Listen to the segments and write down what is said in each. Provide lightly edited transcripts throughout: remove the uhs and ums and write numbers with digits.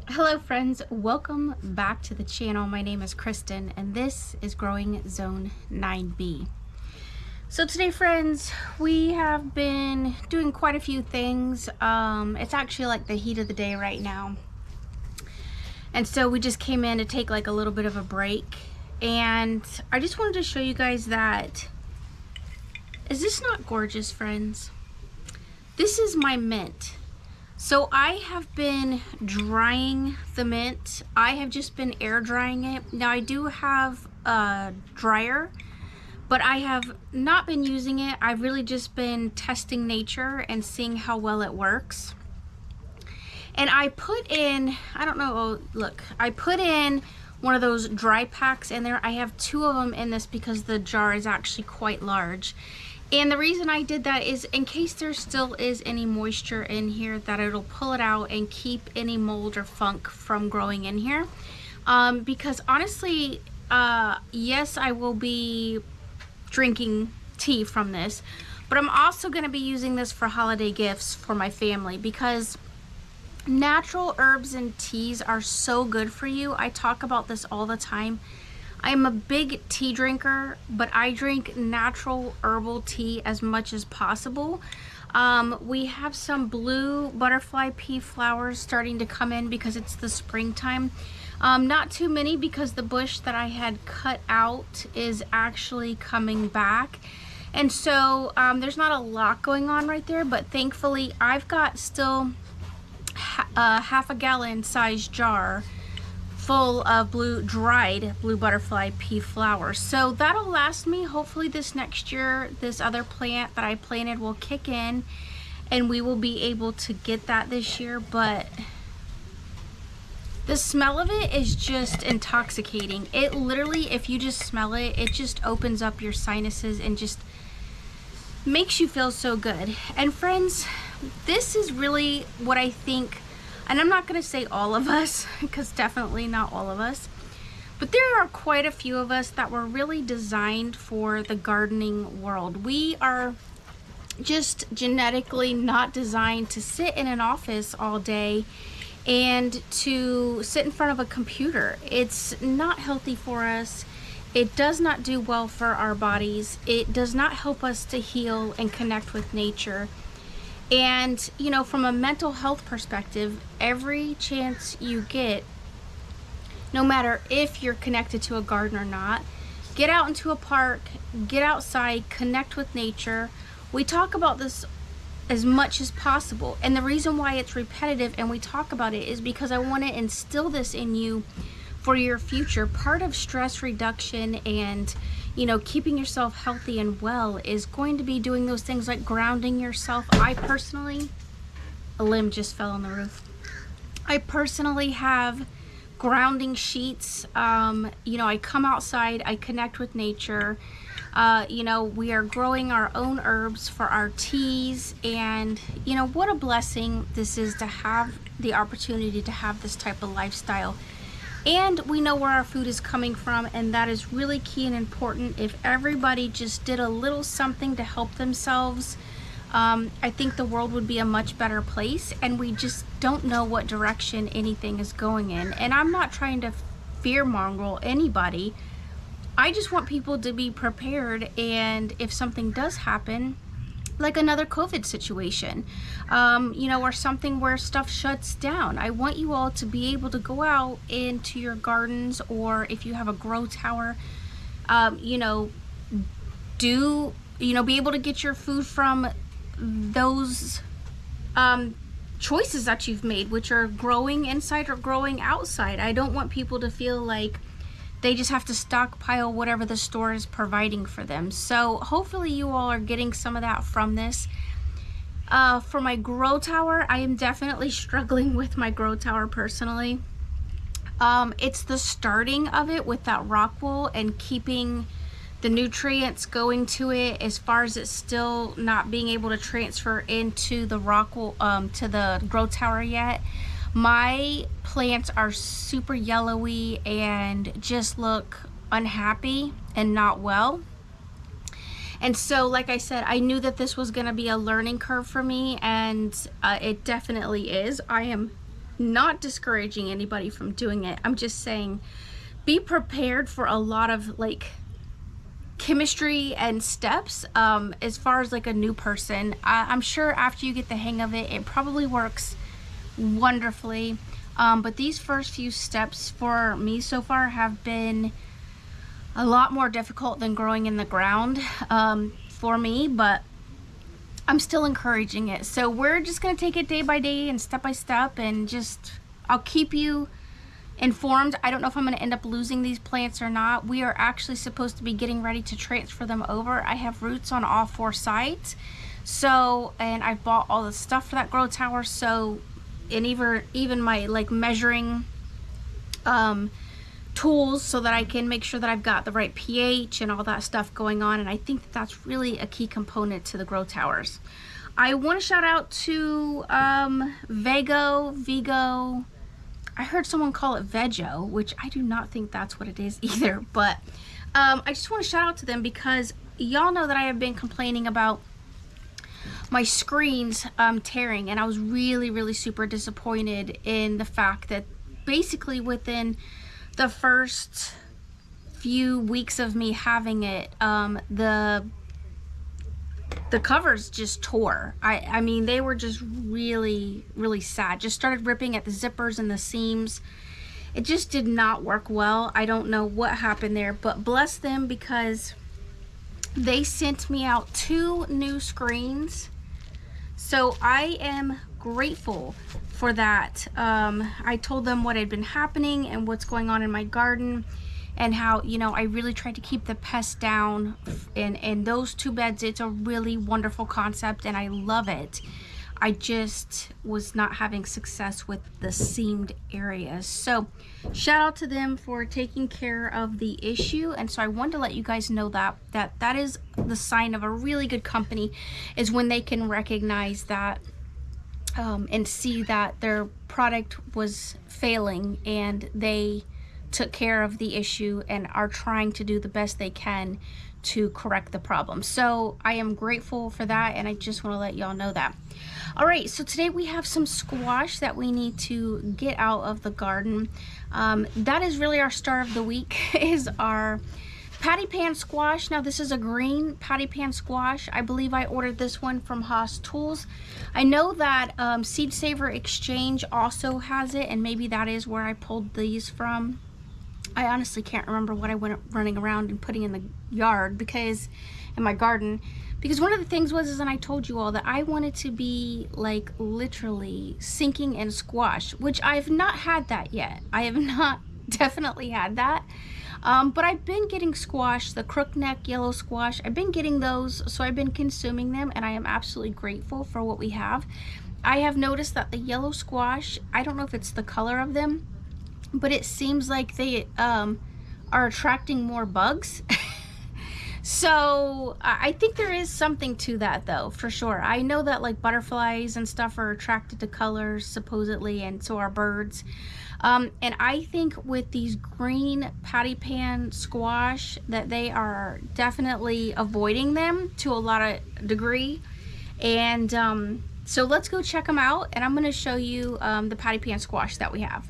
Hello friends, welcome back to the channel. My name is Kristen and this is Growing Zone 9B. So today friends, we have been doing quite a few things. It's actually like the heat of the day right now. And so we just came in to take like a little bit of a break. And I just wanted to show you guys that, is this not gorgeous friends? This is my mint. So I have been drying the mint. I have just been air drying it. Now I do have a dryer, but I have not been using it. I've really just been testing nature and seeing how well it works. And I put in, I don't know, oh, look, I put in one of those dry packs in there. I have 2 of them in this because the jar is actually quite large. And the reason I did that is in case there still is any moisture in here, that it'll pull it out and keep any mold or funk from growing in here. Because honestly, yes, I will be drinking tea from this, but I'm also going to be using this for holiday gifts for my family because natural herbs and teas are so good for you. I talk about this all the time. I'm a big tea drinker, but I drink natural herbal tea as much as possible. We have some blue butterfly pea flowers starting to come in because it's the springtime. Not too many because the bush that I had cut out is actually coming back. And so there's not a lot going on right there, but thankfully I've got still a half a gallon size jar full of dried blue butterfly pea flowers. So that'll last me. Hopefully this next year, this other plant that I planted will kick in and we will be able to get that this year. But the smell of it is just intoxicating. It literally, if you just smell it, it just opens up your sinuses and just makes you feel so good. And friends, this is really what I think. And I'm not going to say all of us, because definitely not all of us, but there are quite a few of us that were really designed for the gardening world. We are just genetically not designed to sit in an office all day and to sit in front of a computer. It's not healthy for us. It does not do well for our bodies. It does not help us to heal and connect with nature. And, you know, from a mental health perspective, every chance you get, no matter if you're connected to a garden or not, get out into a park, get outside, connect with nature. We talk about this as much as possible. And the reason why it's repetitive and we talk about it is because I want to instill this in you for your future. Part of stress reduction and, you know, keeping yourself healthy and well is going to be doing those things like grounding yourself. I personally, a limb just fell on the roof. I personally have grounding sheets. You know, I come outside, I connect with nature. You know, we are growing our own herbs for our teas, and you know, what a blessing this is to have the opportunity to have this type of lifestyle. And we know where our food is coming from, and that is really key and important. If everybody just did a little something to help themselves, I think the world would be a much better place, and we just don't know what direction anything is going in. And I'm not trying to fearmonger anybody. I just want people to be prepared, and if something does happen, like another COVID situation, you know, or something where stuff shuts down, I want you all to be able to go out into your gardens, or if you have a grow tower, you know, be able to get your food from those choices that you've made, which are growing inside or growing outside. I don't want people to feel like they just have to stockpile whatever the store is providing for them. So hopefully you all are getting some of that from this. For my grow tower, I am definitely struggling with my grow tower personally. It's the starting of it with that rock wool and keeping the nutrients going to it, as far as it's still not being able to transfer into the rock wool, to the grow tower yet. My plants are super yellowy and just look unhappy and not well. And so, like I said, I knew that this was going to be a learning curve for me, and it definitely is. I am not discouraging anybody from doing it. I'm just saying be prepared for a lot of like chemistry and steps as far as like a new person. I'm sure after you get the hang of it, it probably works wonderfully. But these first few steps for me so far have been a lot more difficult than growing in the ground for me, but I'm still encouraging it. So we're just gonna take it day by day and step by step, and just I'll keep you informed. I don't know if I'm gonna end up losing these plants or not. We are actually supposed to be getting ready to transfer them over. I have roots on all 4 sides, so, and I bought all the stuff for that grow tower, so, and even my like measuring tools, so that I can make sure that I've got the right pH and all that stuff going on. And I think that that's really a key component to the grow towers. I want to shout out to Vigo. I heard someone call it Vego, which I do not think that's what it is either, but I just want to shout out to them because y'all know that I have been complaining about my screens tearing, and I was really super disappointed in the fact that basically within the first few weeks of me having it, the covers just tore. I mean, they were just really sad. Just started ripping at the zippers and the seams. It just did not work well. I don't know what happened there, but bless them because they sent me out 2 new screens. So I am grateful for that. I told them what had been happening and what's going on in my garden, and how, you know, I really tried to keep the pests down in those 2 beds. It's a really wonderful concept and I love it. I just was not having success with the seamed areas. So shout out to them for taking care of the issue. And so I wanted to let you guys know that is the sign of a really good company, is when they can recognize that and see that their product was failing and they took care of the issue and are trying to do the best they can to correct the problem. So I am grateful for that, and I just want to let y'all know that. All right, so today we have some squash that we need to get out of the garden. That is really our star of the week, is our patty pan squash. Now this is a green patty pan squash. I believe I ordered this one from Haas Tools. I know that Seed Saver Exchange also has it, and maybe that is where I pulled these from. I honestly can't remember what I went running around and putting in the yard, because in my garden, because one of the things was, and I told you all that I wanted to be like literally sinking in squash, which I've not had that yet. I have not definitely had that. But I've been getting squash, the crookneck yellow squash. I've been getting those, so I've been consuming them, and I am absolutely grateful for what we have. I have noticed that the yellow squash, I don't know if it's the color of them, but it seems like they are attracting more bugs. So I think there is something to that though, for sure. I know that like butterflies and stuff are attracted to colors supposedly, and so are birds. And I think with these green patty pan squash that they are definitely avoiding them to a lot of degree. And so let's go check them out, and I'm going to show you the patty pan squash that we have.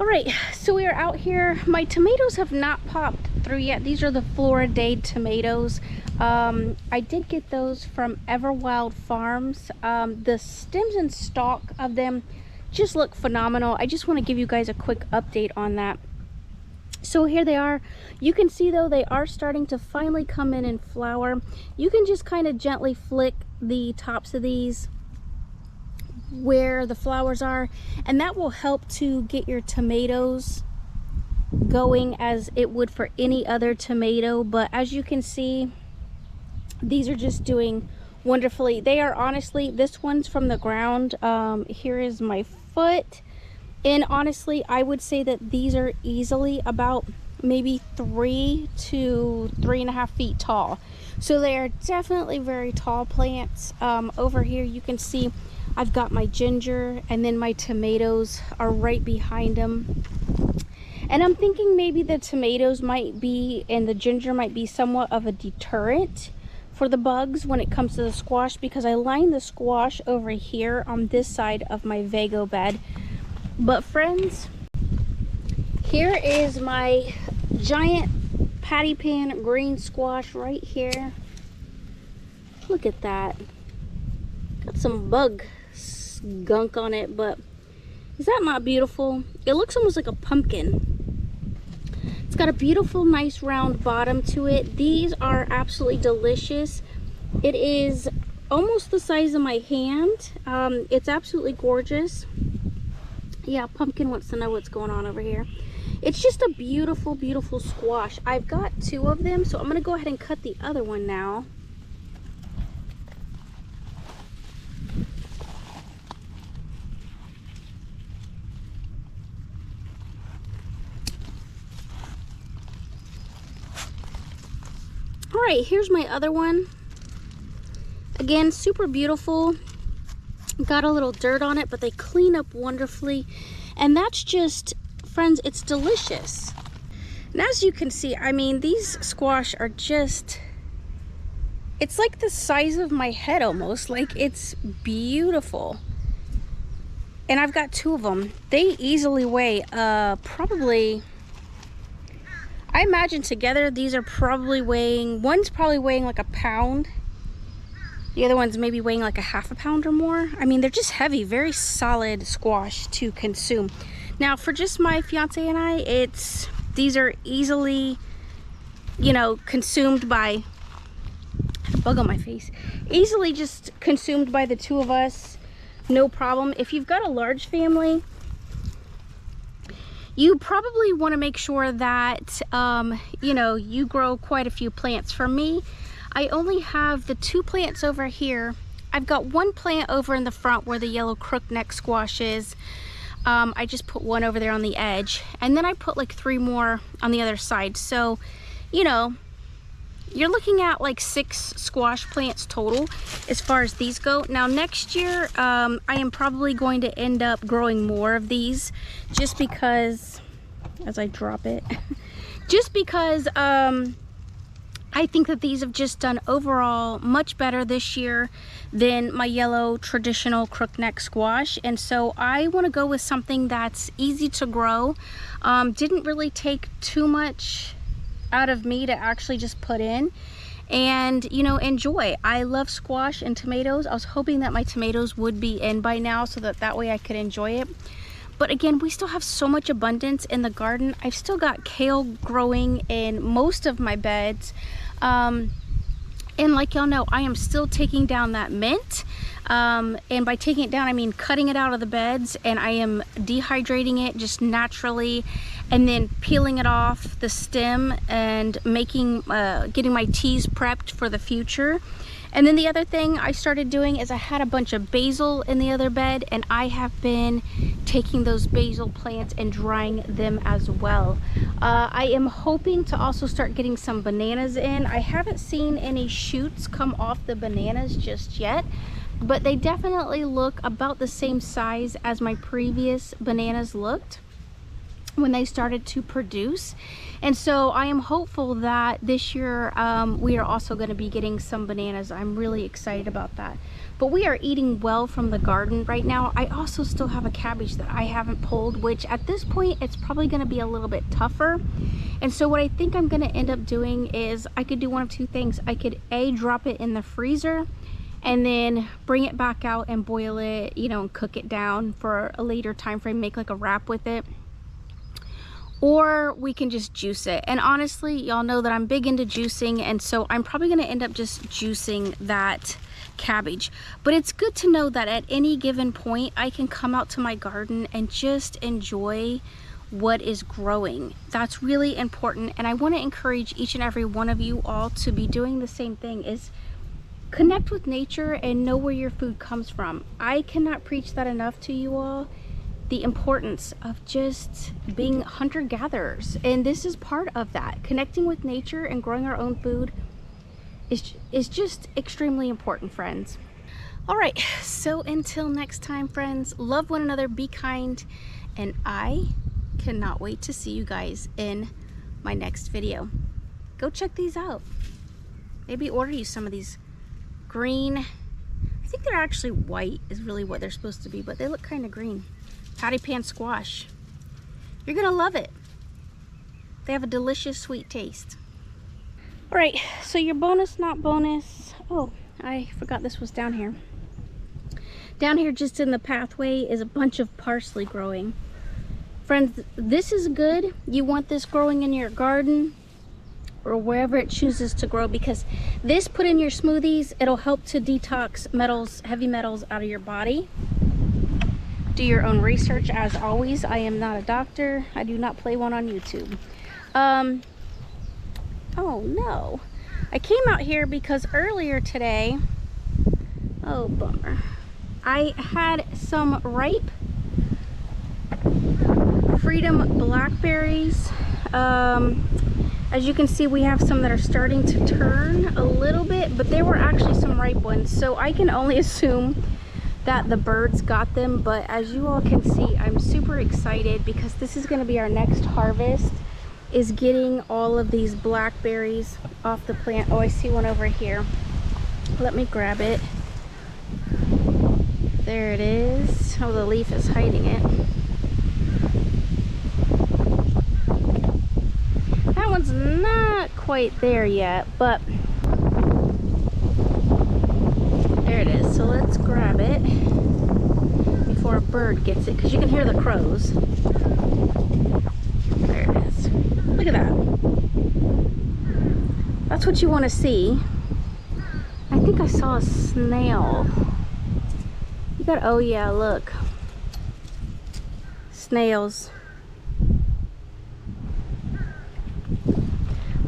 All right, so we are out here. My tomatoes have not popped through yet. These are the Florida tomatoes. I did get those from Everwild Farms. The stems and stalk of them just look phenomenal. I just want to give you guys a quick update on that. So here they are. You can see though they are starting to finally come in and flower. You can just kind of gently flick the tops of these where the flowers are, and that will help to get your tomatoes going as it would for any other tomato. But as you can see, these are just doing wonderfully. They are honestly, this one's from the ground. Here is my foot, and honestly I would say that these are easily about maybe 3 to 3.5 feet tall. So they are definitely very tall plants. Over here you can see I've got my ginger, and then my tomatoes are right behind them. And I'm thinking maybe the tomatoes might be, and the ginger might be somewhat of a deterrent for the bugs when it comes to the squash, because I lined the squash over here on this side of my Vego bed. But friends, here is my giant patty pan green squash right here. Look at that. Got some bug gunk on it, but is that not beautiful? It looks almost like a pumpkin. It's got a beautiful, nice round bottom to it. These are absolutely delicious. It is almost the size of my hand. It's absolutely gorgeous. Yeah, Pumpkin wants to know what's going on over here. It's just a beautiful, beautiful squash. I've got 2 of them, so I'm going to go ahead and cut the other one now. All right, here's my other one. Again, super beautiful. Got a little dirt on it, but they clean up wonderfully. And that's just, friends, it's delicious. And as you can see, I mean, these squash are just, it's like the size of my head almost. Like, it's beautiful. And I've got 2 of them. They easily weigh probably, I imagine together these are probably weighing, one's probably weighing like a pound. The other one's maybe weighing like a half a pound or more. I mean, they're just heavy, very solid squash to consume. Now, for just my fiance and I, these are easily, you know, consumed by, I had a bug on my face, easily just consumed by the 2 of us, no problem. If you've got a large family, you probably want to make sure that, you know, you grow quite a few plants. For me, I only have the 2 plants over here. I've got 1 plant over in the front where the yellow crookneck squash is. I just put 1 over there on the edge, and then I put like 3 more on the other side. So, you know, you're looking at like 6 squash plants total as far as these go. Now next year, I am probably going to end up growing more of these just because, as I drop it, just because, I think that these have just done overall much better this year than my yellow traditional crookneck squash. And so I want to go with something that's easy to grow. Didn't really take too much out of me to actually just put in and, you know, enjoy. I love squash and tomatoes. I was hoping that my tomatoes would be in by now so that way I could enjoy it. But again, we still have so much abundance in the garden. I've still got kale growing in most of my beds. And like y'all know, I am still taking down that mint. And by taking it down, I mean cutting it out of the beds, and I am dehydrating it just naturally and then peeling it off the stem and making, getting my teas prepped for the future. And then the other thing I started doing is I had a bunch of basil in the other bed, and I have been taking those basil plants and drying them as well. I am hoping to also start getting some bananas in. I haven't seen any shoots come off the bananas just yet, but they definitely look about the same size as my previous bananas looked when they started to produce. And so I am hopeful that this year we are also going to be getting some bananas. I'm really excited about that. But we are eating well from the garden right now. I also still have a cabbage that I haven't pulled, which at this point it's probably going to be a little bit tougher. And so what I think I'm going to end up doing is I could do one of 2 things. I could drop it in the freezer and then bring it back out and boil it, you know, and cook it down for a later time frame, make like a wrap with it. Or we can just juice it. And honestly, y'all know that I'm big into juicing, and so I'm probably gonna end up just juicing that cabbage. But it's good to know that at any given point, I can come out to my garden and just enjoy what is growing. That's really important, and I wanna encourage each and every one of you all to be doing the same thing, is connect with nature and know where your food comes from. I cannot preach that enough to you all. The importance of just being hunter-gatherers, and this is part of that. Connecting with nature and growing our own food is just extremely important, friends. All right, so until next time, friends, love one another, be kind, and I cannot wait to see you guys in my next video. Go check these out. Maybe order you some of these green, I think they're actually white is really what they're supposed to be, but they look kind of green. patty pan squash. You're gonna love it. They have a delicious sweet taste. All right, so your bonus, not bonus. Oh, I forgot this was down here. Down here just in the pathway is a bunch of parsley growing. Friends, this is good. You want this growing in your garden or wherever it chooses to grow, because this put in your smoothies, it'll help to detox metals, heavy metals out of your body. Do your own research as always. I am not a doctor. I do not play one on YouTube. Oh no. I came out here because earlier today, oh bummer, I had some ripe Freedom blackberries. As you can see, we have some that are starting to turn a little bit, but there were actually some ripe ones, so I can only assume that the birds got them. But as you all can see, I'm super excited because this is going to be our next harvest, is getting all of these blackberries off the plant. Oh, I see one over here. Let me grab it. There it is. Oh, the leaf is hiding it. That one's not quite there yet, but there it is. So let's grab it before a bird gets it, because you can hear the crows. There it is. Look at that. That's what you want to see. I think I saw a snail. You got, oh yeah, look. Snails.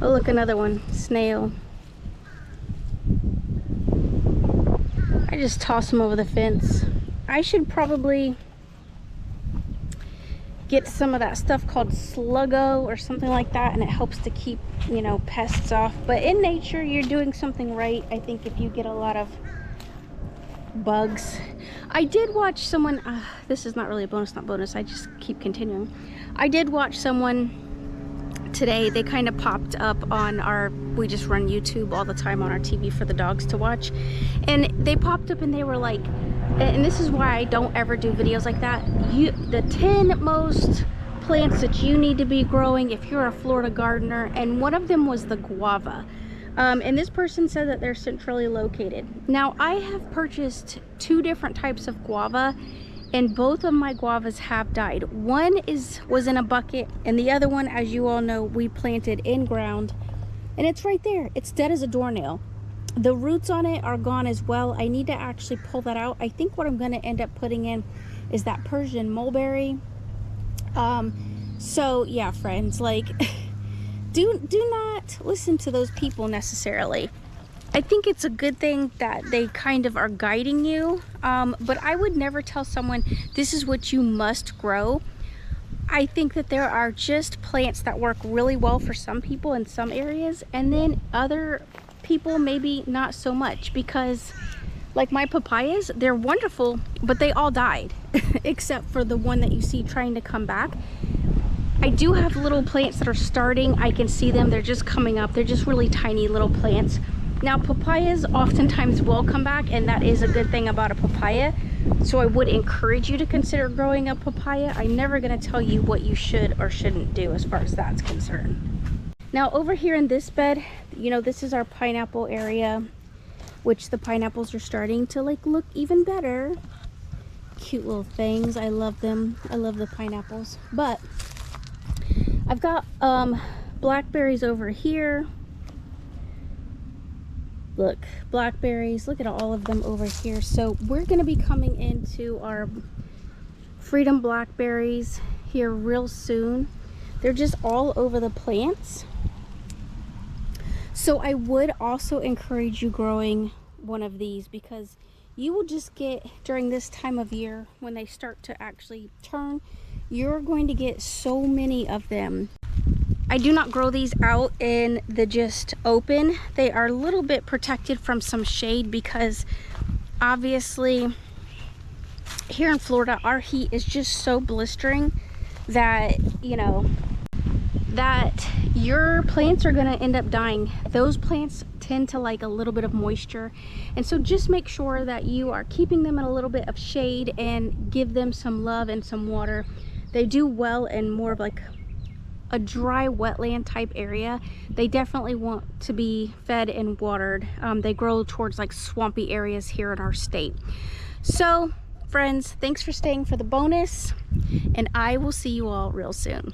Oh, look, another one. Snail. I just toss them over the fence. I should probably get some of that stuff called Sluggo or something like that, and it helps to keep, you know, pests off. But in nature, you're doing something right, I think, if you get a lot of bugs. I did watch someone, this is not really a bonus, not bonus, I just keep continuing. I did watch someone today. They kind of popped up on our, we just run YouTube all the time on our TV for the dogs to watch, and they popped up and they were like, and this is why I don't ever do videos like that, the 10 most plants that you need to be growing if you're a Florida gardener, and one of them was the guava. And this person said that they're centrally located. Now, I have purchased 2 different types of guava, and both of my guavas have died. One was in a bucket, and the other one, as you all know, we planted in ground, and it's right there. It's dead as a doornail. The roots on it are gone as well. I need to actually pull that out. I think what I'm going to end up putting in is that Persian mulberry. So yeah, friends, like do not listen to those people necessarily. I think it's a good thing that they kind of are guiding you, but I would never tell someone this is what you must grow. I think that there are just plants that work really well for some people in some areas, and then other people maybe not so much, because like my papayas, they're wonderful, but they all died except for the one that you see trying to come back. I do have little plants that are starting. I can see them, they're just coming up. They're just really tiny little plants. Now, papayas oftentimes will come back, and that is a good thing about a papaya. So I would encourage you to consider growing a papaya. I'm never going to tell you what you should or shouldn't do as far as that's concerned. Now, over here in this bed, you know, this is our pineapple area, which the pineapples are starting to like look even better. Cute little things. I love them. I love the pineapples. But I've got blackberries over here. Look, blackberries, look at all of them over here. So we're going to be coming into our Freedom blackberries here real soon. They're just all over the plants. So I would also encourage you growing one of these, because you will just get, during this time of year when they start to actually turn, you're going to get so many of them. I do not grow these out in the just open. They are a little bit protected from some shade, because obviously here in Florida, our heat is just so blistering that, you know, that your plants are going to end up dying. Those plants tend to like a little bit of moisture, and so just make sure that you are keeping them in a little bit of shade and give them some love and some water. They do well in more of like a dry wetland type area. They definitely want to be fed and watered. They grow towards like swampy areas here in our state. So friends, thanks for staying for the bonus, and I will see you all real soon.